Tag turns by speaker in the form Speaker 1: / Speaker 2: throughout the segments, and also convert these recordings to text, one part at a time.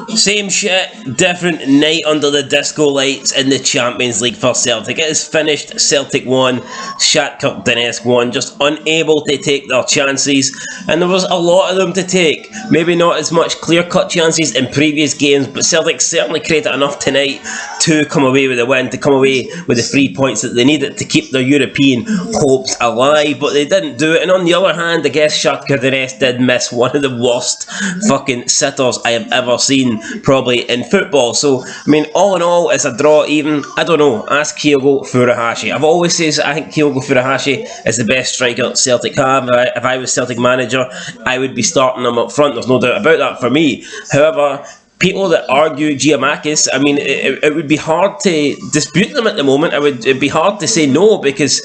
Speaker 1: Same shit, different night under the disco lights in the Champions League for Celtic. It is finished. Celtic won, Shakhtar Donestk won, just unable to take their chances, and there was a lot of them to take. Maybe not as much clear-cut chances in previous games, but Celtic certainly created enough tonight to come away with a win, to come away with the 3 points that they needed to keep their European hopes alive, but they didn't do it. And on the other hand, I guess Shakhtar Donetsk did miss one of the worst fucking sitters I have ever seen, probably in football. So, I mean, all in all, it's a draw even. I don't know. Ask Kyogo Furuhashi. I've always said I think Kyogo Furuhashi is the best striker Celtic have. If I was Celtic manager, I would be starting him up front. There's no doubt about that for me. However, people that argue Giamakis, I mean, it would be hard to dispute them at the moment. It'd be hard to say no, because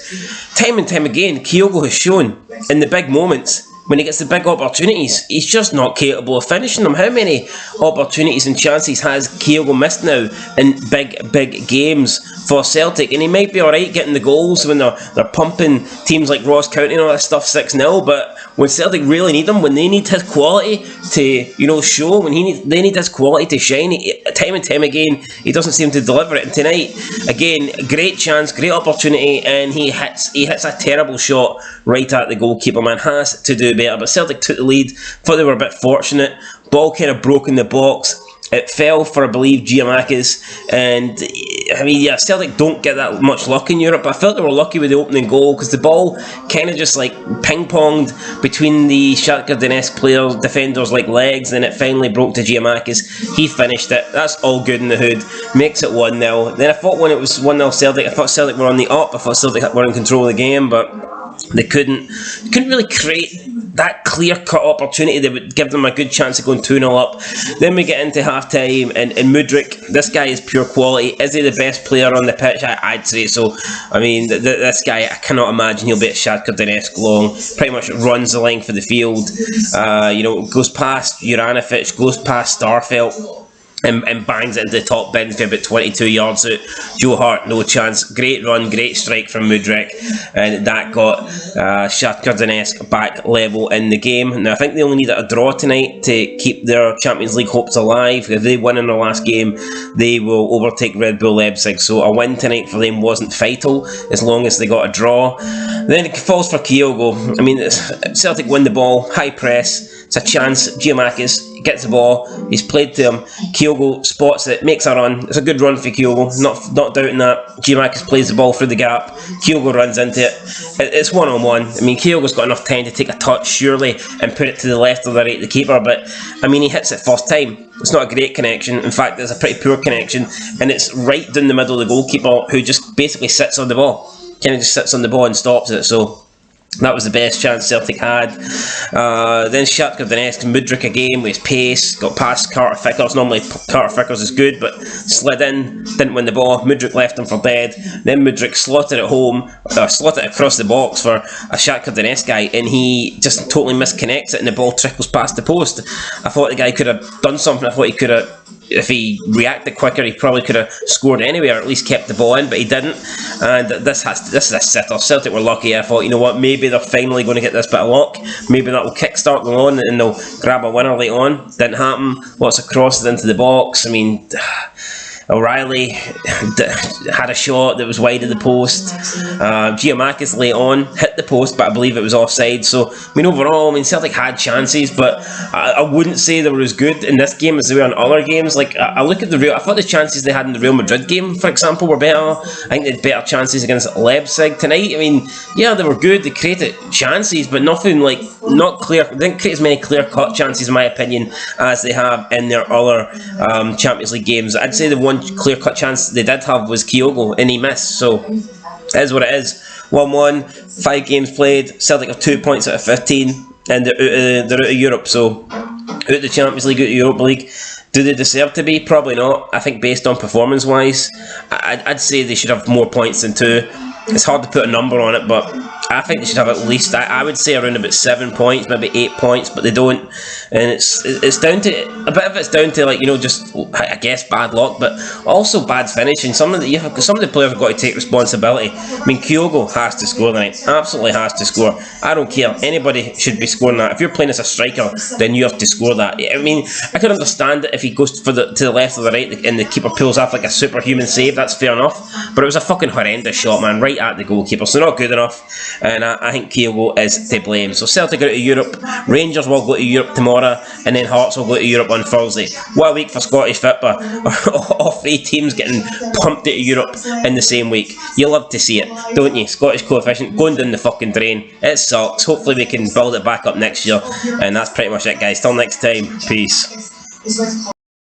Speaker 1: time and time again, Kyogo has shown in the big moments, when he gets the big opportunities, he's just not capable of finishing them. How many opportunities and chances has Kyogo missed now in big games for Celtic? And he might be alright getting the goals when they're pumping teams like Ross County and all that stuff 6-0, but when Celtic really need him, when they need his quality to, show, when they need his quality to shine, time and time again, he doesn't seem to deliver it. And tonight, again, great chance, great opportunity, and he hits a terrible shot right at the goalkeeper. Man has to do better, but Celtic took the lead. Thought they were a bit fortunate. Ball kind of broke in the box. It fell for, I believe, Giamakis, and I mean, yeah, Celtic don't get that much luck in Europe, but I felt they were lucky with the opening goal, because the ball kind of just like ping-ponged between the Shakhtar Donetsk players, defenders' like legs, and it finally broke to Giamakis. He finished it. That's all good in the hood. Makes it 1-0. Then I thought when it was 1-0 Celtic, I thought Celtic were on the up. I thought Celtic were in control of the game, but they couldn't really create that clear-cut opportunity that would give them a good chance of going 2-0 up. Then we get into half-time, and Mudryk, this guy is pure quality. Is he the best player on the pitch? I'd say so. I mean, this guy, I cannot imagine he'll be at Shakhtar Donetsk long. Pretty much runs the length of the field. Goes past Juranovic, goes past Starfelt, and bangs it into the top bin for about 22 yards out. Joe Hart, no chance. Great run, great strike from Mudryk, and that got Shakhtar Donetsk back level in the game. Now, I think they only needed a draw tonight to keep their Champions League hopes alive. If they win in their last game, they will overtake Red Bull Leipzig. So a win tonight for them wasn't vital, as long as they got a draw. Then it falls for Kyogo. I mean, Celtic win the ball, high press. It's a chance. Giamakis gets the ball. He's played to him. Kyogo spots it, makes a run. It's a good run for Kyogo. Not doubting that. Giamakis plays the ball through the gap. Kyogo runs into it. It's 1-on-1. I mean, Kyogo's got enough time to take a touch, surely, and put it to the left or the right of the keeper. But, I mean, he hits it first time. It's not a great connection. In fact, it's a pretty poor connection. And it's right down the middle of the goalkeeper, who just basically sits on the ball. Kind of just sits on the ball and stops it. So that was the best chance Celtic had. Then Shakhtar Donetsk, Mudryk again with his pace, got past Carter Vickers. Normally Carter Vickers is good, but slid in, didn't win the ball. Mudryk left him for dead. Then Mudryk slotted it slotted it across the box for a Shakhtar Donetsk guy, and he just totally misconnects it, and the ball trickles past the post. I thought the guy could have done something. I thought he could have, if he reacted quicker, he probably could have scored anyway, or at least kept the ball in, but he didn't. And this is a sitter. Celtic were lucky. I thought, you know what, maybe they're finally going to get this bit of luck. Maybe that will kickstart them on and they'll grab a winner later on. Didn't happen. Lots of crosses into the box. I mean, O'Reilly had a shot that was wide of the post. Giamakis late on hit the post, but I believe it was offside. So, I mean, overall, Celtic had chances, but I wouldn't say they were as good in this game as they were in other games. Like, I look at I thought the chances they had in the Real Madrid game, for example, were better. I think they had better chances against Leipzig tonight. I mean, yeah, they were good. They created chances, but nothing like, not clear. They didn't create as many clear-cut chances, in my opinion, as they have in their other Champions League games. I'd say the one clear-cut chance they did have was Kyogo, and he missed. So, it is what it is. 1-1, 5 games played. Celtic have 2 points out of 15, and they're out of Europe. So, out of the Champions League, out of Europa League. Do they deserve to be? Probably not. I think based on performance-wise, I'd say they should have more points than 2. It's hard to put a number on it, but I think they should have at least, I would say around about 7 points, maybe 8 points, but they don't. And it's down to, a bit of it's down to, like, you know, just, I guess, bad luck, but also bad finishing. Some of the players have got to take responsibility. I mean, Kyogo has to score tonight, absolutely has to score. I don't care, anybody should be scoring that. If you're playing as a striker, then you have to score that. I mean, I can understand it if he goes to the left or the right and the keeper pulls off like a superhuman save, that's fair enough, but it was a fucking horrendous shot, man, right at the goalkeeper, so not good enough. And I think Kyogo is to blame. So Celtic go to Europe, Rangers will go to Europe tomorrow, and then Hearts will go to Europe on Thursday. What a week for Scottish football. All 3 teams getting pumped out of Europe in the same week. You love to see it, don't you? Scottish coefficient going down the fucking drain. It sucks. Hopefully we can build it back up next year. And that's pretty much it, guys. Till next time, peace.